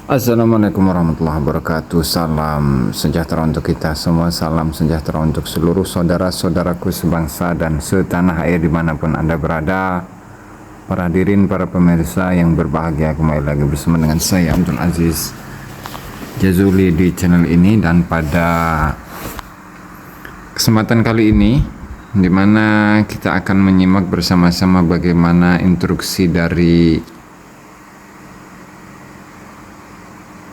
Assalamualaikum warahmatullahi wabarakatuh. Salam sejahtera untuk kita semua. Salam sejahtera untuk seluruh saudara-saudaraku sebangsa dan setanah air dimanapun Anda berada. Para hadirin, para pemirsa yang berbahagia, kembali lagi bersama dengan saya Abdul Aziz Jazuli di channel ini. Dan pada kesempatan kali ini, di mana kita akan menyimak bersama-sama bagaimana instruksi dari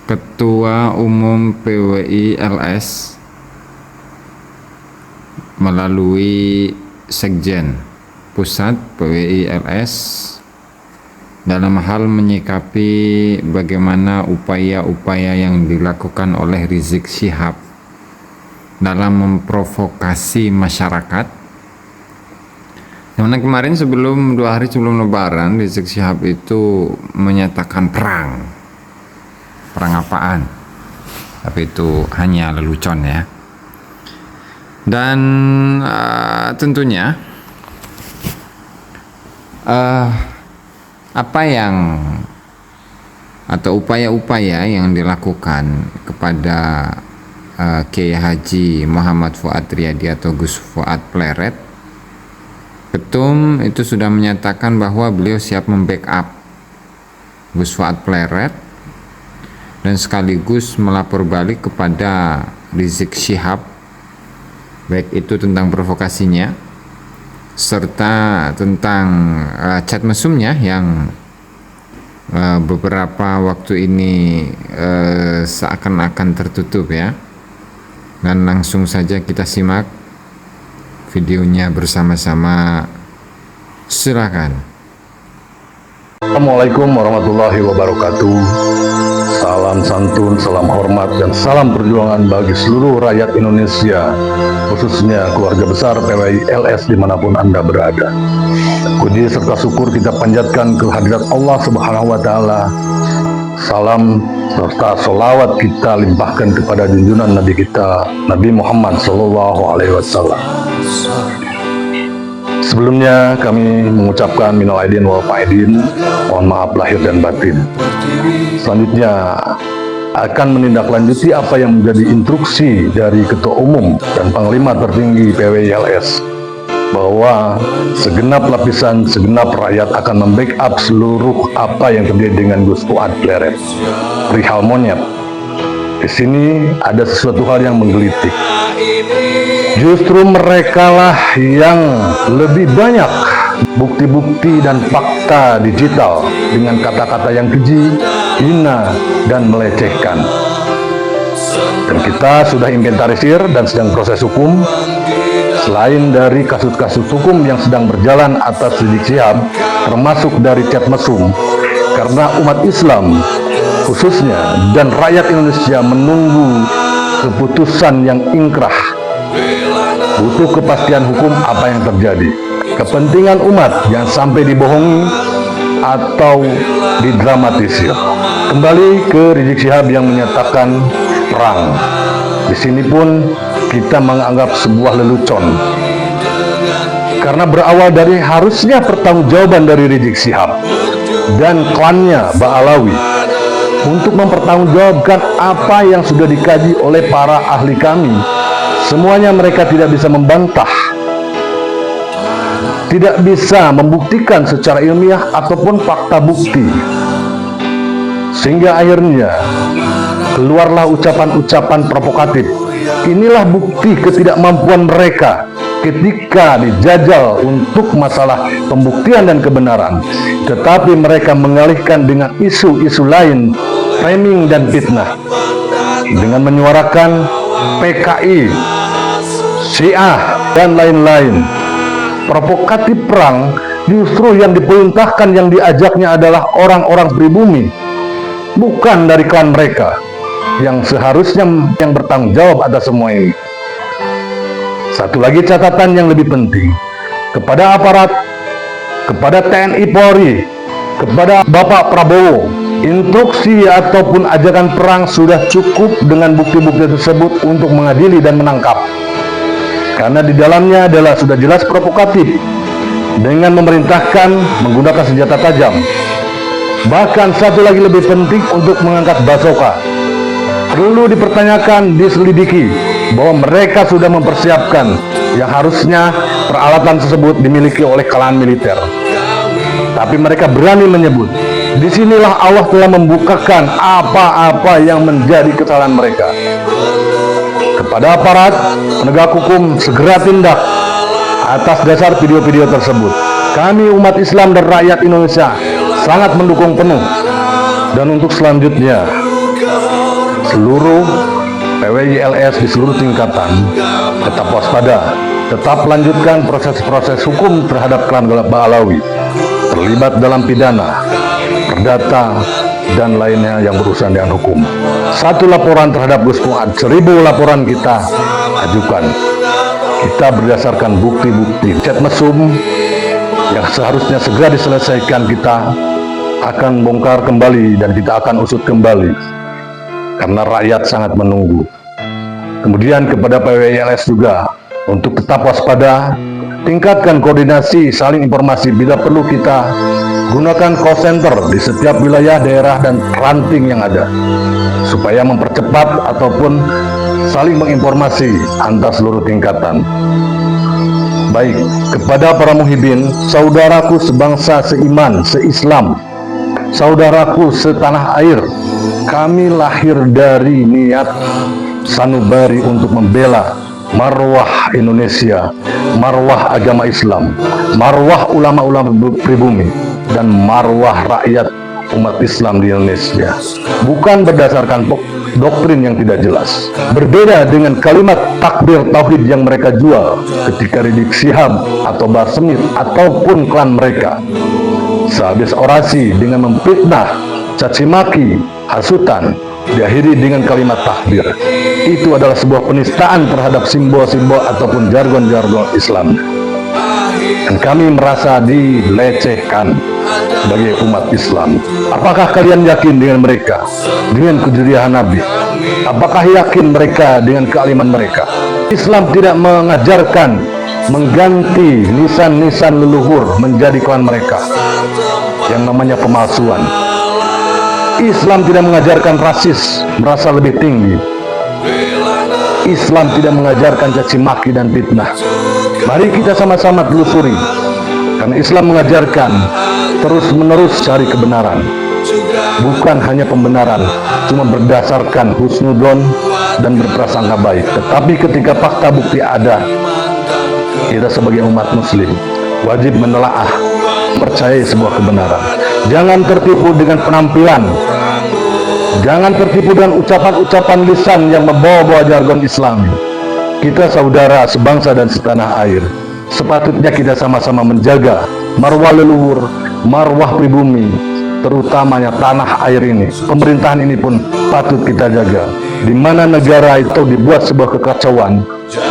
Ketua Umum PWI LS melalui Sekjen Pusat PWI LS dalam hal menyikapi bagaimana upaya-upaya yang dilakukan oleh Rizik Syihab dalam memprovokasi masyarakat. Yang kemarin sebelum 2 hari sebelum Lebaran, Rizik Syihab itu menyatakan perang apaan, tapi itu hanya lelucon ya. Dan tentunya apa yang atau upaya-upaya yang dilakukan kepada Kiai Haji Muhammad Fuad Riyadi atau Gus Fuad Pleret, Ketum itu sudah menyatakan bahwa beliau siap membackup Gus Fuad Pleret dan sekaligus melapor balik kepada Rizik Syihab, baik itu tentang provokasinya serta tentang chat mesumnya yang beberapa waktu ini seakan-akan tertutup ya. Dan langsung saja kita simak videonya bersama-sama, silakan. Assalamualaikum warahmatullahi wabarakatuh. Salam santun, salam hormat, dan salam perjuangan bagi seluruh rakyat Indonesia, khususnya keluarga besar PWI LS dimanapun Anda berada. Puji serta syukur kita panjatkan kehadirat Allah Subhanahu wa Ta'ala. Salam serta sholawat kita limpahkan kepada junjungan Nabi kita, Nabi Muhammad Sallallahu Alaihi Wasallam. Sebelumnya kami mengucapkan minal aidin wal faidin, mohon maaf lahir dan batin. Selanjutnya akan menindaklanjuti apa yang menjadi instruksi dari Ketua Umum dan Panglima Tertinggi PWI LS, bahwa segenap lapisan, segenap rakyat akan membackup seluruh apa yang terjadi dengan Gus Fuad Pleret, perihal monyet. Di sini ada sesuatu hal yang menggelitik. Justru merekalah yang lebih banyak bukti-bukti dan fakta digital dengan kata-kata yang keji, hina, dan melecehkan. Dan kita sudah inventarisir dan sedang proses hukum. Selain dari kasus-kasus hukum yang sedang berjalan atas Rizik Syihab, termasuk dari chat mesum, karena umat Islam khususnya dan rakyat Indonesia menunggu keputusan yang ingkrah, butuh kepastian hukum apa yang terjadi. Kepentingan umat yang sampai dibohongi atau didramatisir. Kembali ke Rizik Syihab yang menyatakan perang. Di sini pun kita menganggap sebuah lelucon, karena berawal dari harusnya pertanggungjawaban dari Rizik Syihab dan klannya Ba'alawi untuk mempertanggungjawabkan apa yang sudah dikaji oleh para ahli kami. Semuanya mereka tidak bisa membantah, tidak bisa membuktikan secara ilmiah ataupun fakta bukti, sehingga akhirnya keluarlah ucapan-ucapan provokatif. Inilah bukti ketidakmampuan mereka ketika dijajal untuk masalah pembuktian dan kebenaran, tetapi mereka mengalihkan dengan isu-isu lain, framing dan fitnah, dengan menyuarakan PKI, Syiah, dan lain-lain. Provokatif perang justru yang diperintahkan, yang diajaknya adalah orang-orang pribumi, bukan dari klan mereka, yang seharusnya yang bertanggung jawab atas semua ini. Satu lagi catatan yang lebih penting, kepada aparat, kepada TNI Polri, kepada Bapak Prabowo, instruksi ataupun ajakan perang sudah cukup dengan bukti-bukti tersebut untuk mengadili dan menangkap. Karena di dalamnya adalah sudah jelas provokatif dengan memerintahkan menggunakan senjata tajam. Bahkan satu lagi lebih penting untuk mengangkat basoka. Perlu dipertanyakan, diselidiki bahwa mereka sudah mempersiapkan yang harusnya peralatan tersebut dimiliki oleh kalangan militer. Tapi mereka berani menyebut. Disinilah Allah telah membukakan apa-apa yang menjadi kesalahan mereka. Kepada aparat penegak hukum, segera tindak atas dasar video-video tersebut. Kami umat Islam dan rakyat Indonesia sangat mendukung penuh. Dan untuk selanjutnya, seluruh PWI-LS di seluruh tingkatan tetap waspada, tetap lanjutkan proses-proses hukum terhadap klan Ba'alawi terlibat dalam pidana, perdata, dan lainnya yang berurusan dengan hukum. Satu laporan terhadap Gus Fuad, 1000 laporan kita ajukan. Kita berdasarkan bukti-bukti chat mesum yang seharusnya segera diselesaikan, kita akan bongkar kembali dan kita akan usut kembali karena rakyat sangat menunggu. Kemudian kepada PWI-LS juga untuk tetap waspada, tingkatkan koordinasi, saling informasi. Bila perlu kita gunakan call center di setiap wilayah, daerah, dan ranting yang ada supaya mempercepat ataupun saling menginformasi antar seluruh tingkatan. Baik, kepada para muhibin, saudaraku sebangsa, seiman, seislam, saudaraku setanah air, kami lahir dari niat sanubari untuk membela marwah Indonesia, marwah agama Islam, marwah ulama-ulama pribumi, dan marwah rakyat umat Islam di Indonesia. Bukan berdasarkan doktrin yang tidak jelas. Berbeda dengan kalimat takbir tauhid yang mereka jual ketika Rizik Syihab atau Basmit ataupun klan mereka. Sehabis orasi dengan memfitnah, caci maki, hasutan, diakhiri dengan kalimat takbir. Itu adalah sebuah penistaan terhadap simbol-simbol ataupun jargon-jargon Islam. Dan kami merasa dilecehkan sebagai umat Islam. Apakah kalian yakin dengan mereka, dengan kejelian Nabi? Apakah yakin mereka dengan kealiman mereka? Islam tidak mengajarkan mengganti nisan-nisan leluhur menjadi klan mereka yang namanya pemalsuan. Islam tidak mengajarkan rasis, merasa lebih tinggi. Islam tidak mengajarkan caci maki dan fitnah. Mari kita sama-sama telusuri, karena Islam mengajarkan terus-menerus cari kebenaran. Bukan hanya pembenaran, cuma berdasarkan husnudon dan berprasangka baik. Tetapi ketika fakta bukti ada, kita sebagai umat muslim wajib menelaah, percaya sebuah kebenaran. Jangan tertipu dengan penampilan, jangan tertipu dengan ucapan-ucapan lisan yang membawa-bawa jargon Islami. Kita saudara sebangsa dan setanah air, sepatutnya kita sama-sama menjaga marwah leluhur, marwah pribumi, terutamanya tanah air ini. Pemerintahan ini pun patut kita jaga. Di mana negara itu dibuat sebuah kekacauan,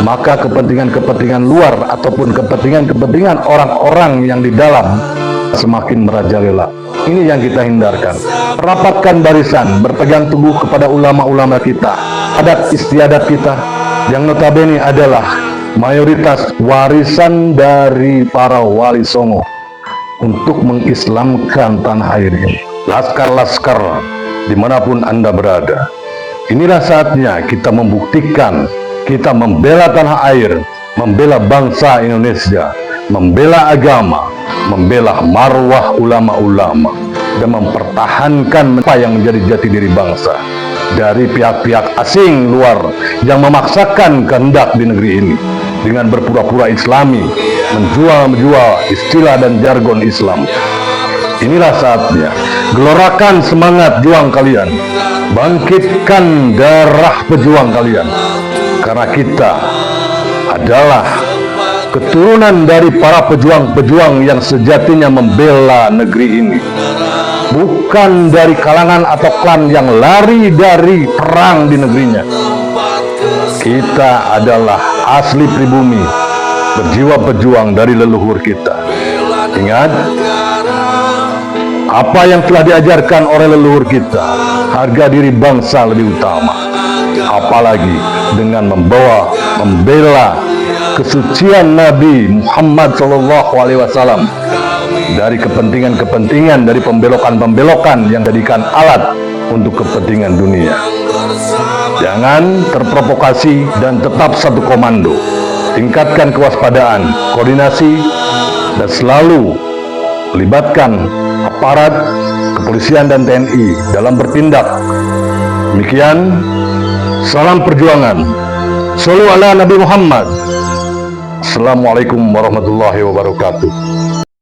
maka kepentingan-kepentingan luar ataupun kepentingan-kepentingan orang-orang yang di dalam semakin merajalela. Ini yang kita hindarkan. Rapatkan barisan, berpegang teguh kepada ulama-ulama kita, adat istiadat kita, yang notabene adalah mayoritas warisan dari para wali songo untuk mengislamkan tanah air ini. Laskar-laskar dimanapun Anda berada, inilah saatnya kita membuktikan kita membela tanah air, membela bangsa Indonesia, membela agama, membela marwah ulama-ulama, dan mempertahankan apa yang menjadi jati diri bangsa dari pihak-pihak asing luar yang memaksakan kehendak di negeri ini dengan berpura-pura Islami, menjual istilah dan jargon Islam. Inilah saatnya, gelorakan semangat juang kalian, bangkitkan darah pejuang kalian, karena kita adalah keturunan dari para pejuang-pejuang yang sejatinya membela negeri ini, bukan dari kalangan atau klan yang lari dari perang di negerinya. Kita adalah asli pribumi, berjiwa pejuang dari leluhur kita. Ingat, apa yang telah diajarkan oleh leluhur kita, harga diri bangsa lebih utama. Apalagi dengan membela kesucian Nabi Muhammad SAW dari kepentingan-kepentingan, dari pembelokan-pembelokan yang jadikan alat untuk kepentingan dunia. Jangan terprovokasi dan tetap satu komando. Tingkatkan kewaspadaan, koordinasi, dan selalu libatkan aparat kepolisian dan TNI dalam bertindak. Demikian, salam perjuangan. Shallu ala Nabi Muhammad. Assalamualaikum warahmatullahi wabarakatuh.